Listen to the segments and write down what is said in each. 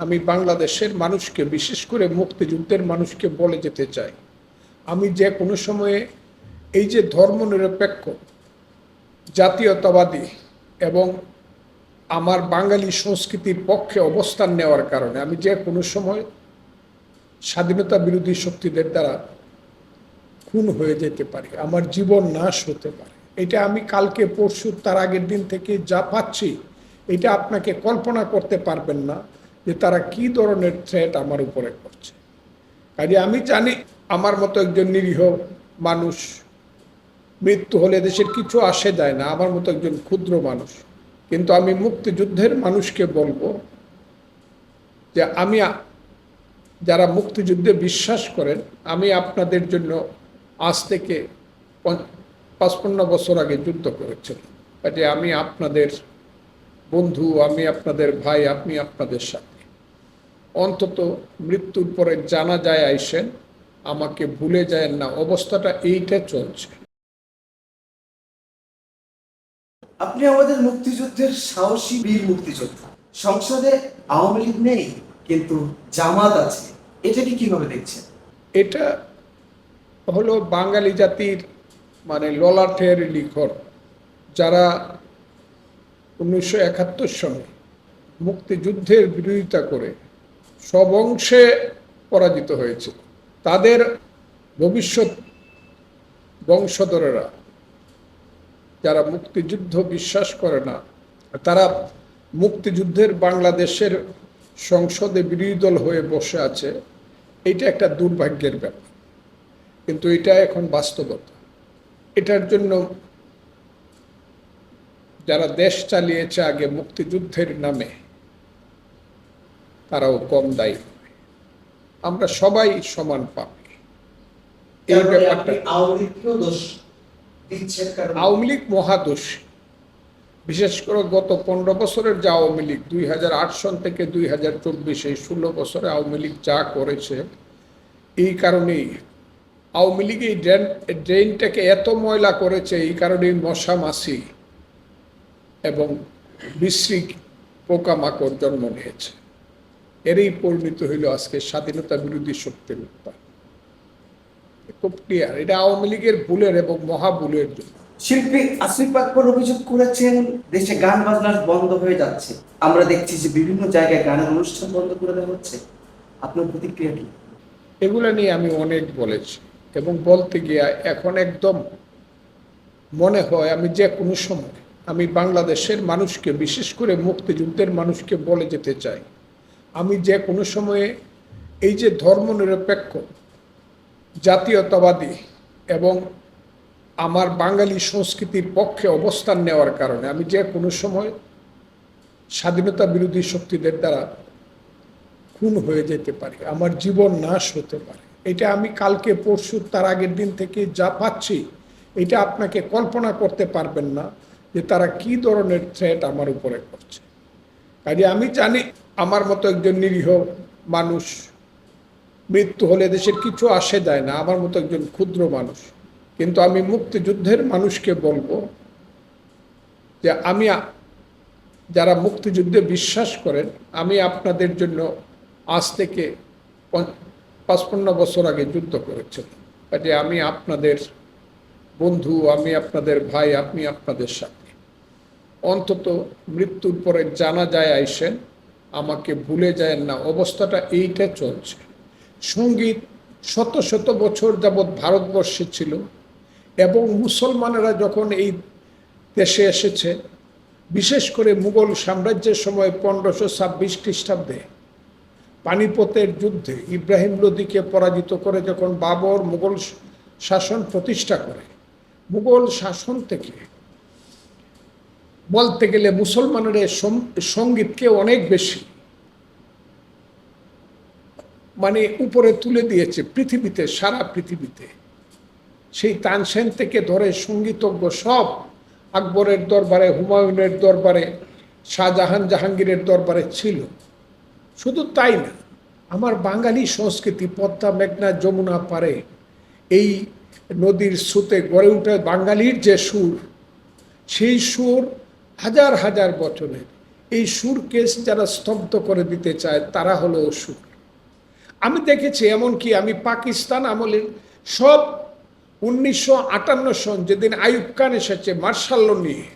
আমি বাংলাদেশের মানুষকে, বিশেষ করে মুক্তিযুদ্ধের মানুষকে বলে যেতে চাই, আমি যে কোনো সময়ে এই যে ধর্মনিরপেক্ষ, জাতীয়তাবাদী এবং আমার বাঙালি সংস্কৃতির পক্ষে অবস্থান নেওয়ার কারণে আমি যে কোনো সময় স্বাধীনতা বিরোধী শক্তিদের দ্বারা খুন হয়ে যেতে পারি, আমার জীবন নাশ হতে পারে। এটা আমি কালকে পরশু তার আগের দিন থেকে যা পাচ্ছি, এটা আপনাকে কল্পনা করতে পারবেন না যে তারা কি ধরনের থ্রেট আমার উপরে করছে। কাজে আমি জানি আমার মতো একজন নিরীহ মানুষ, মৃত্যু হলে দেশের কিছু আসে যায় না, আমার মতো একজন ক্ষুদ্র মানুষ, কিন্তু আমি মুক্তিযুদ্ধের মানুষকে বলবো যে আমি, যারা মুক্তিযুদ্ধে বিশ্বাস করেন, আমি আপনাদের জন্য আজ থেকে 55 বছর আগে যুদ্ধ করেছিলাম। কাজে আমি আপনাদের বন্ধু, আমি আপনাদের ভাই, আপনি আপনাদের সাথে। অন্তত মৃত্যুর পরে জানাজায় আইসেন, আমাকে ভুলে যায় না, অবস্থাটা এইটা চলছে। আপনি আমাদের মুক্তিযুদ্ধের সাহসী বীর মুক্তিযোদ্ধা। সংসদে আওয়ামী লীগ নেই, কিন্তু জামাত আছে, এটাকে কিভাবে দেখছেন? এটা হলো বাঙালি জাতির ললাটের লিখন, যারা 1971 সনে মুক্তিযুদ্ধের বিরোধিতা করে সব অংশে পরাজিত হয়েছিল। তাদের ভবিষ্যৎ বংশধরেরা যারা মুক্তিযুদ্ধ বিশ্বাস করে না, তারা মুক্তিযুদ্ধের বাংলাদেশের সংসদে বিরোধী দল হয়ে বসে আছে। এটা একটা দুর্ভাগ্যের ব্যাপার, কিন্তু এটা এখন বাস্তবতা। এটার জন্য যারা দেশ চালিয়েছে আগে মুক্তিযুদ্ধের নামে, তারাও কম দায়ী। আমরা সবাই সমান পাবি। এই ব্যাপারটা আওয়ামী লীগ মহাদোষী। বিশেষ করে গত 15 বছরের যে আওয়ামী লীগ, 2008 সন থেকে 2024 এই 16 বছরে আওয়ামী লীগ যা করেছে, এই কারণেই আওয়ামী লীগ এই ড্রেনটাকে এত ময়লা করেছে, এই কারণেই মশা মাছি এবং বিশ্রী পোকামাকড় জন্ম নিয়েছে। এরই পরিণত হইল আজকে স্বাধীনতা বিরোধী শক্তির উত্থান। খুব ক্লিয়ার, এটা আওয়ামী লীগের ভুলের এবং মহাভুলের জন্য। শিল্পী আসিফ আকবর অভিযোগ করেছেন, দেশে গান বাজনা বন্ধ হয়ে যাচ্ছে। আমরা দেখছি যে বিভিন্ন জায়গায় গানের অনুষ্ঠান বন্ধ করে দেওয়া হচ্ছে। আপনার প্রতিক্রিয়া কি? এগুলো নিয়ে আমি অনেক বলেছি এবং বলতে গিয়ে এখন একদম মনে হয় আমি যে কোনো সময় আমি বাংলাদেশের মানুষকে, বিশেষ করে মুক্তিযুদ্ধের মানুষকে বলে যেতে চাই, আমি যে কোনো সময়ে এই যে ধর্মনিরপেক্ষ, জাতীয়তাবাদী এবং আমার বাঙালি সংস্কৃতির পক্ষে অবস্থান নেওয়ার কারণে আমি যে কোনো সময় স্বাধীনতা বিরোধী শক্তিদের দ্বারা খুন হয়ে যেতে পারি, আমার জীবন নাশ হতে পারে। এটা আমি কালকে পরশু তার আগের দিন থেকে যা পাচ্ছি, এটা আপনাকে কল্পনা করতে পারবেন না যে তারা কি ধরনের থ্রেট আমার উপরে করছে। কাজে আমি জানি আমার মতো একজন নিরীহ মানুষ, মৃত্যু হলে দেশের কিছু আসে যায় না, আমার মতো একজন ক্ষুদ্র মানুষ, কিন্তু আমি মুক্তিযুদ্ধের মানুষকে বলবো যে আমি, যারা মুক্তিযুদ্ধে বিশ্বাস করেন, আমি আপনাদের জন্য আজ থেকে 55 বছর আগে যুদ্ধ করেছিলাম। কাজে আমি আপনাদের বন্ধু, আমি আপনাদের ভাই, আপনি আপনাদের সাথে। অন্তত মৃত্যুর পরে জানাজায় আইসেন, আমাকে ভুলে যায় না, অবস্থাটা এইটা চলছে। সঙ্গীত শত শত বছর যাবৎ ভারতবর্ষে ছিল এবং মুসলমানেরা যখন এই দেশে এসেছে, বিশেষ করে মুঘল সাম্রাজ্যের সময় 1526 খ্রিস্টাব্দে পানিপথের যুদ্ধে ইব্রাহিম লোদিকে পরাজিত করে যখন বাবর মুঘল শাসন প্রতিষ্ঠা করে, মুঘল শাসন থেকে বলতে গেলে মুসলমানেরা সঙ্গীতকে অনেক বেশি উপরে তুলে দিয়েছে পৃথিবীতে, সারা পৃথিবীতে। সেই তানসেন থেকে ধরে সঙ্গীতজ্ঞ সব আকবরের দরবারে, হুমায়ুনের দরবারে, শাহজাহান জাহাঙ্গীরের দরবারে ছিল। শুধু তাই না, আমার বাঙালি সংস্কৃতি পদ্মা মেঘনা যমুনা পারে এই নদীর স্রোতে গড়ে উঠে বাঙালির যে সুর, সেই সুর হাজার হাজার বছরের, এই সুর কেস যারা স্তব্ধ করে দিতে চায় তারা হলো সুর। আমি দেখেছি, এমনকি আমি পাকিস্তান আমলের সব 1958 সন যেদিন আইয়ুব খান এসেছে মার্শাল ল নিয়ে,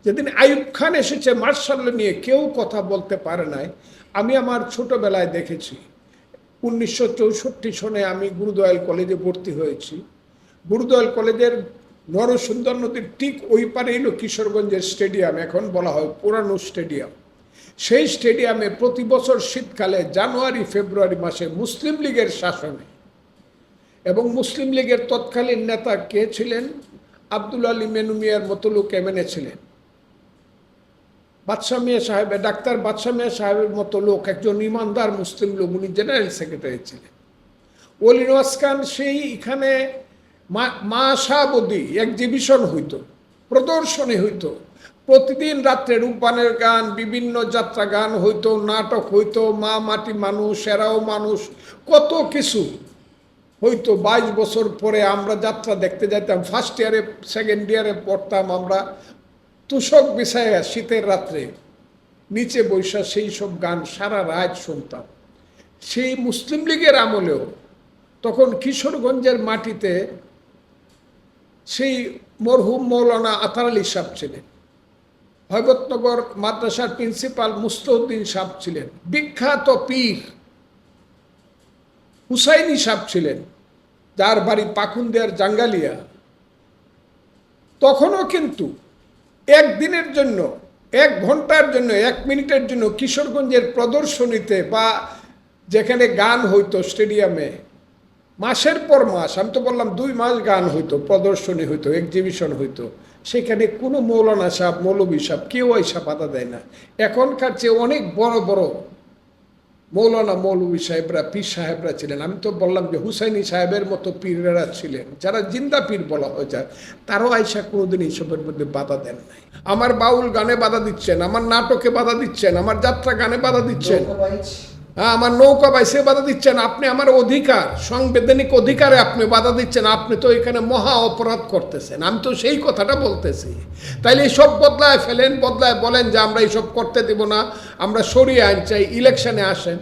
যেদিন আইয়ুব খান এসেছে মার্শাল ল নিয়ে কেউ কথা বলতে পারে নাই। আমি আমার ছোটবেলায় দেখেছি 1964 সনে আমি গুরুদয়াল কলেজে ভর্তি হয়েছি। গুরুদয়াল কলেজের নরসুন্দর নদীর ঠিক ওই পারে এলো কিশোরগঞ্জের স্টেডিয়াম, এখন বলা হয় পুরানো স্টেডিয়াম। সেই স্টেডিয়ামে প্রতি বছর শীতকালে জানুয়ারি ফেব্রুয়ারি মাসে মুসলিম লীগের শাসনে, এবং মুসলিম লীগের তৎকালীন নেতা কে ছিলেন? আব্দুল আলী মেনু মিয়ার মতো লোক এমএনএ ছিলেন। বাদশাহ মিয়া সাহেবের, ডাক্তার বাদশাহ মিয়া সাহেবের মতো লোক একজন ইমানদার মুসলিম লোক, উনি জেনারেল সেক্রেটারি ছিলেন। ওলি নওয়াজ খান সেই এখানে মা শাহাবুদ্দি এক্সিবিশন হইতো, প্রদর্শনী হইতো, প্রতিদিন রাত্রে রূপবানের গান, বিভিন্ন যাত্রা গান হইতো, নাটক হইতো, মা মাটি মানুষ, এরাও মানুষ, কত কিছু হইতো। 22 বছর পরে আমরা যাত্রা দেখতে যেতাম, ফার্স্ট ইয়ারে সেকেন্ড ইয়ারে পড়তাম আমরা, তুষক বিছায়া শীতের রাত্রে নিচে বৈশা সেই সব গান সারা রাত শুনতাম। সেই মুসলিম লীগের আমলেও তখন কিশোরগঞ্জের মাটিতে সেই মরহুম মৌলানা আতার আলী সাহেব ছিলেন, হয়বতনগর মাদ্রাসার প্রিন্সিপাল মুস্তাউদ্দিন সাহেব ছিলেন, বিখ্যাত পীর হুসাইনি সাহেব ছিলেন, যার বাড়ি পাকুন্দিয়ার জাঙ্গালিয়া। তখনও কিন্তু একদিনের জন্য, 1 ঘন্টার জন্য, 1 মিনিটের জন্য কিশোরগঞ্জের প্রদর্শনীতে বা যেখানে গান হইতো স্টেডিয়ামে, মাসের পর মাস, আমি তো বললাম 2 মাস গান হইতো, প্রদর্শনী হইতো, এক্সিবিশন হইতো, সেখানে কোনো মৌলানা সাহেব, মৌলবী সাহেব কেউ এসে বাধা দেয় না। এখনকার চেয়ে অনেক বড় বড় মৌলানা মৌলবী সাহেবরা, পীর সাহেবরা ছিলেন। আমি তো বললাম যে হুসাইনি সাহেবের মতো পীররা ছিলেন, যারা জিন্দা পীর বলা হয়ে যায়, তারাও আইসা কোনোদিন এইসবের মধ্যে বাধা দেন নাই। আমার বাউল গানে বাধা দিচ্ছেন, আমার নাটকে বাধা দিচ্ছেন, আমার যাত্রা গানে বাধা দিচ্ছেন, হ্যাঁ, আমার নৌকা বাইসে বাধা দিচ্ছেন। আপনি আমার অধিকার, সাংবিধানিক অধিকারে আপনি বাধা দিচ্ছেন, আপনি তো এখানে মহা অপরাধ করতেছেন। আমি তো সেই কথাটা বলতেছি। তাইলে এইসব বদলায় ফেলেন, বদলায় বলেন যে আমরা এইসব করতে দেব না, আমরা সরিয়ে আইন চাই, ইলেকশনে আসেন,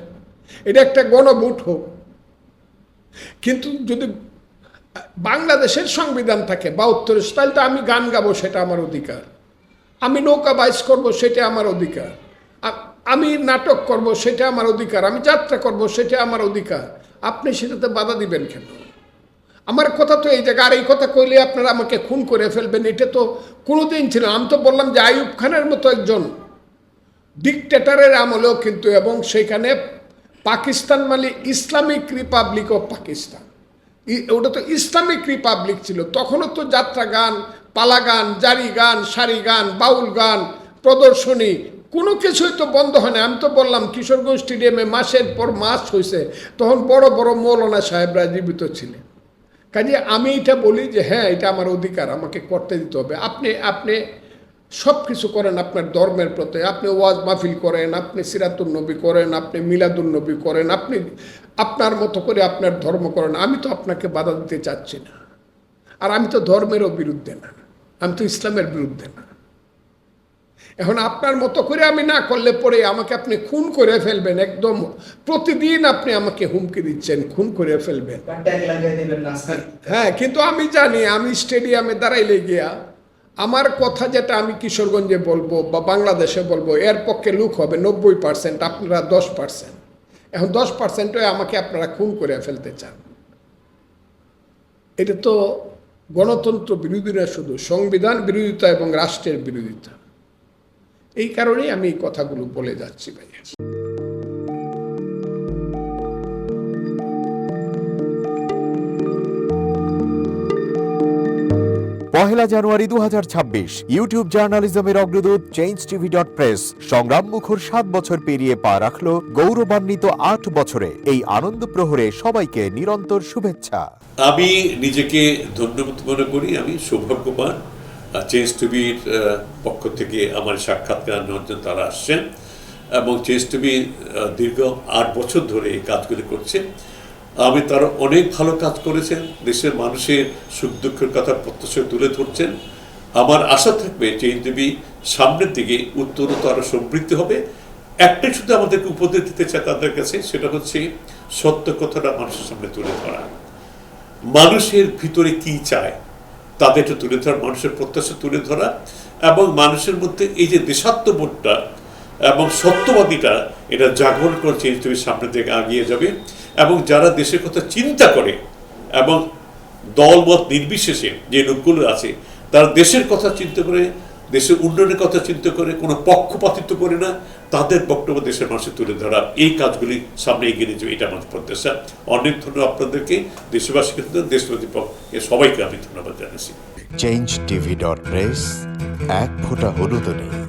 এটা একটা গণভোট হোক। কিন্তু যদি বাংলাদেশের সংবিধান থাকে 72, তাহলে তো আমি গান গাবো, সেটা আমার অধিকার। আমি নৌকা বাইস করবো, সেটা আমার অধিকার। আমি নাটক করব, সেটা আমার অধিকার। আমি যাত্রা করব, সেটা আমার অধিকার। আপনি সেটাতে বাধা দিবেন কেন? আমার কথা তো এই জায়গায়, আর এই কথা কইলে আপনারা আমাকে খুন করে ফেলবেন, এটা তো কোনোদিন ছিল। আমি তো বললাম যে আইয়ুব খানের মতো একজন ডিকটেটরের আমলেও কিন্তু, এবং সেখানে পাকিস্তান মানে ইসলামিক রিপাবলিক অফ পাকিস্তান, ওটা তো ইসলামিক রিপাবলিক ছিল। তখনও তো যাত্রা গান, পালা গান, জারি গান, সারি গান, বাউল গান, প্রদর্শনী, কোনো কিছুই তো বন্ধ হয় না। আমি তো বললাম কিশোরগঞ্জ স্টেডিয়ামে মাসের পর মাস হয়েছে, তখন বড় বড় মৌলানা সাহেবরা জীবিত ছিলেন। কাজে আমি এটা বলি যে হ্যাঁ, এটা আমার অধিকার, আমাকে করতে দিতে হবে। আপনি সব কিছু করেন আপনার ধর্মের প্রতি, আপনি ওয়াজ মাহফিল করেন, আপনি সিরাতুন নবী করেন, আপনি মিলাদুন নবী করেন, আপনি আপনার মতো করে আপনার ধর্ম করেন। আমি তো আপনাকে বাধা দিতে চাচ্ছি না, আর আমি তো ধর্মেরও বিরুদ্ধে না, আমি তো ইসলামের বিরুদ্ধে না। এখন আপনার মতো করে আমি না করলে পরে আমাকে আপনি খুন করে ফেলবেন, একদম প্রতিদিন আপনি আমাকে হুমকি দিচ্ছেন, খুন করে ফেলবেন। হ্যাঁ, কিন্তু আমি জানি আমি স্টেডিয়ামে দাঁড়াইলে গিয়া আমার কথা যেটা আমি কিশোরগঞ্জে বলবো বা বাংলাদেশে বলবো, এর পক্ষে লোক হবে 90%, আপনারা 10%। এখন 10% আমাকে আপনারা খুন করে ফেলতে চান। এটা তো গণতন্ত্র বিরোধী না, শুধু সংবিধান বিরোধিতা এবং রাষ্ট্রের বিরোধিতা। এই কারণেই আমি এই কথাগুলো বলে যাচ্ছি ভাইয়া। পহেলা জানুয়ারি 2026 ইউটিউব জার্নালিজমের অগ্রদূত changeTV.press সংগ্রাম মুখর 7 বছর পেরিয়ে পা রাখলো গৌরবান্বিত 8 বছরে। এই আনন্দ প্রহরে সবাইকে নিরন্তর শুভেচ্ছা। আমি নিজেকে ধন্যবাদ মনে করি, আমি সৌভাগ্যবান। চেঞ্জ টিভির পক্ষ থেকে আমার সাক্ষাৎকার নেওয়ার জন্য তারা আসছেন, এবং চেঞ্জ টিভি দীর্ঘ 8 বছর ধরে এই কাজগুলি করছে। আমি তারা অনেক ভালো কাজ করেছেন, দেশের মানুষের সুখ দুঃখের কথা প্রত্যক্ষ তুলে ধরছেন। আমার আশা থাকবে চেঞ্জ টিভি সামনের দিকে উত্তরোত্তর আরো সমৃদ্ধ হবে। একটাই শুধু আমাদেরকে উপদেশ দিতে চায় তাদের কাছে, সেটা হচ্ছে সত্য কথাটা মানুষের সামনে তুলে ধরা, মানুষের ভিতরে কি চায় তাদেরটা তুলে ধরা, মানুষের প্রত্যাশা তুলে ধরা, এবং মানুষের মধ্যে এই যে দেশাত্মবোধটা এবং সত্যবাদীটা এটা জাগরণ করে চেঞ্জ টিভির সামনের দিকে এগিয়ে যাবে। এবং যারা দেশের কথা চিন্তা করে এবং দলমত নির্বিশেষে যে লোকগুলো আছে তারা দেশের কথা চিন্তা করে, দেশের উন্নয়নের কথা চিন্তা করে, কোনো পক্ষপাতিত্ব করে না, তাদের বক্তব্য দেশের মানুষের তুলে ধরা, এই কাজগুলি সামনে এগিয়ে নিয়ে যাবে, এটা আমাদের প্রত্যাশা। অনেক ধন্যবাদ আপনাদেরকে, দেশবাসীকে, দেশবাসী পক্ষে সবাইকে আমি ধন্যবাদ জানাচ্ছি। changeTV.press, এক ফোঁটা হলুদ নেই।